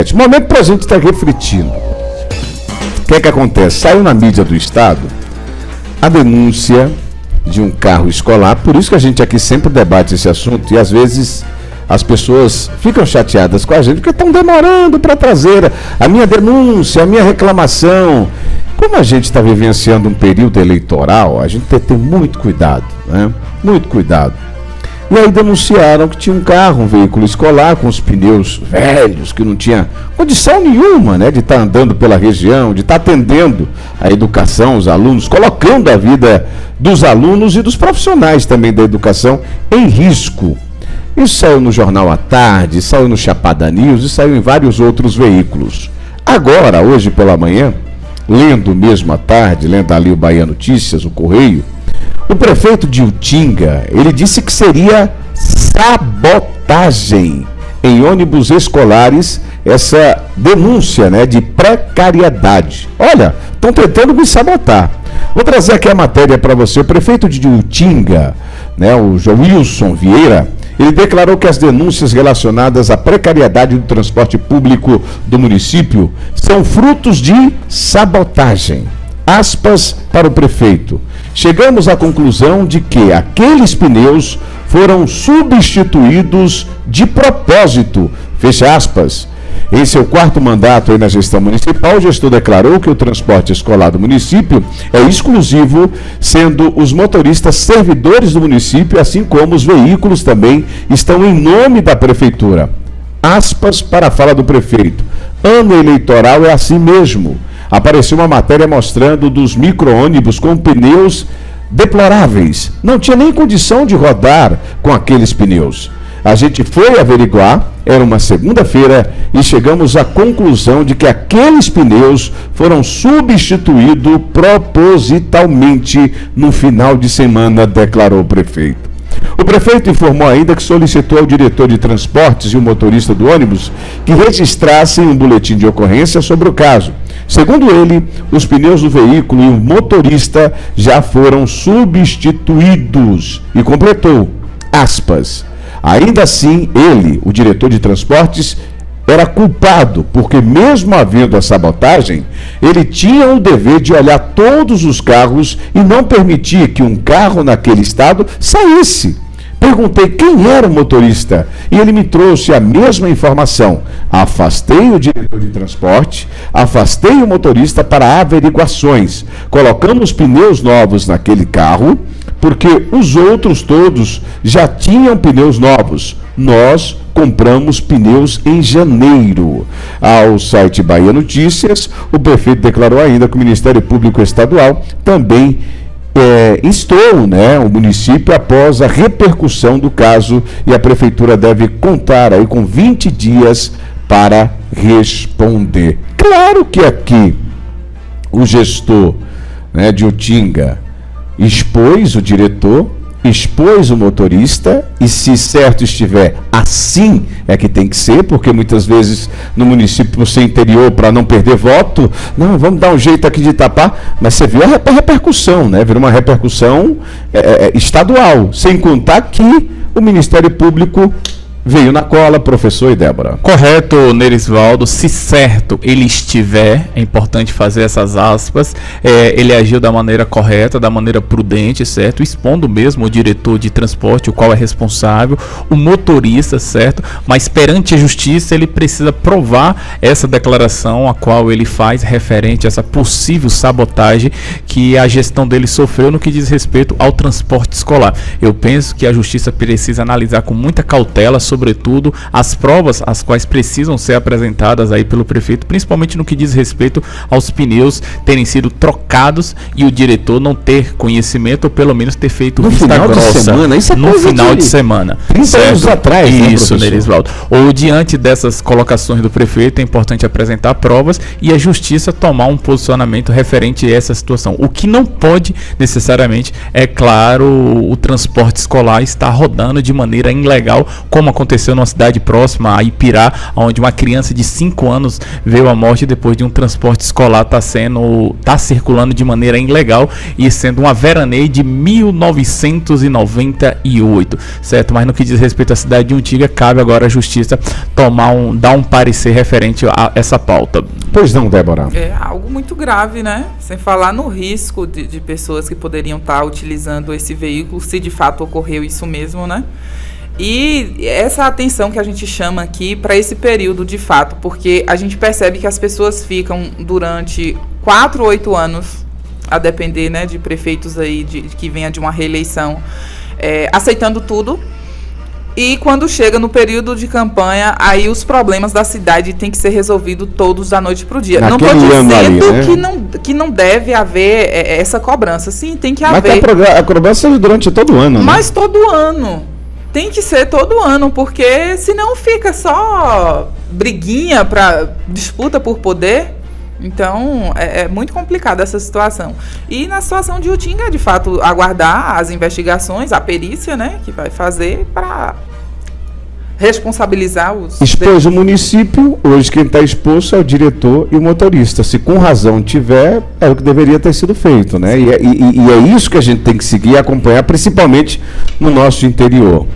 manchete. Momento para a gente estar refletindo. O que é que acontece? Saiu na mídia do Estado a denúncia de um carro escolar, por isso que a gente aqui sempre debate esse assunto e às vezes as pessoas ficam chateadas com a gente porque estão demorando para trazer a minha denúncia, a minha reclamação. Como a gente está vivenciando um período eleitoral, a gente tem que ter muito cuidado, né? Muito cuidado. E aí denunciaram que tinha um carro, um veículo escolar com os pneus velhos, que não tinha condição nenhuma, né, de estar andando pela região, de estar atendendo a educação, os alunos, colocando a vida dos alunos e dos profissionais também da educação em risco. Isso saiu no Jornal à Tarde, saiu no Chapada News e saiu em vários outros veículos. Agora, hoje pela manhã, lendo mesmo à tarde, lendo ali o Bahia Notícias, o Correio, o prefeito de Utinga, ele disse que seria sabotagem em ônibus escolares essa denúncia, né, de precariedade. Olha, estão tentando me sabotar. Vou trazer aqui a matéria para você. O prefeito de Utinga, né, o João Wilson Vieira, ele declarou que as denúncias relacionadas à precariedade do transporte público do município são frutos de sabotagem. Aspas para o prefeito. Chegamos à conclusão de que aqueles pneus foram substituídos de propósito. Fecha aspas. Em seu quarto mandato aí na gestão municipal, o gestor declarou que o transporte escolar do município é exclusivo, sendo os motoristas servidores do município, assim como os veículos também estão em nome da prefeitura. Aspas para a fala do prefeito. Ano eleitoral é assim mesmo. Apareceu uma matéria mostrando dos micro-ônibus com pneus deploráveis. Não tinha nem condição de rodar com aqueles pneus. A gente foi averiguar, era uma segunda-feira, e chegamos à conclusão de que aqueles pneus foram substituídos propositalmente no final de semana, declarou o prefeito. O prefeito informou ainda que solicitou ao diretor de transportes e o motorista do ônibus que registrassem um boletim de ocorrência sobre o caso. Segundo ele, os pneus do veículo e o motorista já foram substituídos. E completou, aspas, ainda assim ele, o diretor de transportes, era culpado, porque mesmo havendo a sabotagem, ele tinha o dever de olhar todos os carros e não permitir que um carro naquele estado saísse. Perguntei quem era o motorista e ele me trouxe a mesma informação. Afastei o diretor de transporte, afastei o motorista para averiguações. Colocamos pneus novos naquele carro, porque os outros todos já tinham pneus novos. Nós compramos pneus em janeiro. Ao site Bahia Notícias, o prefeito declarou ainda que o Ministério Público Estadual também instou, né, o município após a repercussão do caso e a prefeitura deve contar aí com 20 dias para responder. Claro que aqui o gestor, né, de Utinga expôs o diretor, expôs o motorista e se certo estiver, assim é que tem que ser, porque muitas vezes no município você interior, para não perder voto, não, vamos dar um jeito aqui de tapar, mas você viu a repercussão, né? Virou uma repercussão estadual, sem contar que o Ministério Público veio na cola, professor e Débora. Correto, Nerisvaldo. Se certo ele estiver, é importante fazer essas aspas, ele agiu da maneira correta, da maneira prudente, certo? Expondo mesmo o diretor de transporte, o qual é responsável, o motorista, certo? Mas perante a justiça ele precisa provar essa declaração a qual ele faz referente a essa possível sabotagem que a gestão dele sofreu no que diz respeito ao transporte escolar. Eu penso que a justiça precisa analisar com muita cautela, sobretudo, as provas as quais precisam ser apresentadas aí pelo prefeito, principalmente no que diz respeito aos pneus terem sido trocados e o diretor não ter conhecimento, ou pelo menos ter feito no vista final grossa de semana, isso é no final de semana. 30 anos atrás, isso, né, Nerisvaldo. Ou diante dessas colocações do prefeito, é importante apresentar provas e a justiça tomar um posicionamento referente a essa situação. O que não pode necessariamente, é claro, o transporte escolar estar rodando de maneira ilegal, como aconteceu aconteceu numa cidade próxima a Ipirá, onde uma criança de 5 anos veio à morte depois de um transporte escolar tá circulando de maneira ilegal e sendo uma veraneio de 1998, certo? Mas no que diz respeito à cidade de Utinga, cabe agora à justiça dar um parecer referente a essa pauta. Pois não, Débora? É algo muito grave, né? Sem falar no risco de pessoas que poderiam estar utilizando esse veículo, se de fato ocorreu isso mesmo, né? E essa atenção que a gente chama aqui para esse período de fato, porque a gente percebe que as pessoas ficam durante 4 ou 8 anos, a depender, né, de prefeitos aí que venha de uma reeleição, aceitando tudo. E quando chega no período de campanha, aí os problemas da cidade têm que ser resolvidos todos da noite para o dia. Naquele não estou dizendo ali, né? que não deve haver essa cobrança. Sim, tem que haver. Mas a cobrança é durante todo o ano. Mas né? todo ano. Tem que ser todo ano, porque senão fica só briguinha para disputa por poder. Então, é muito complicada essa situação. E na situação de Utinga, de fato, aguardar as investigações, a perícia, né, que vai fazer para responsabilizar os... Expôs o município, hoje quem está exposto é o diretor e o motorista. Se com razão tiver, é o que deveria ter sido feito, né? E é isso que a gente tem que seguir e acompanhar, principalmente no nosso interior.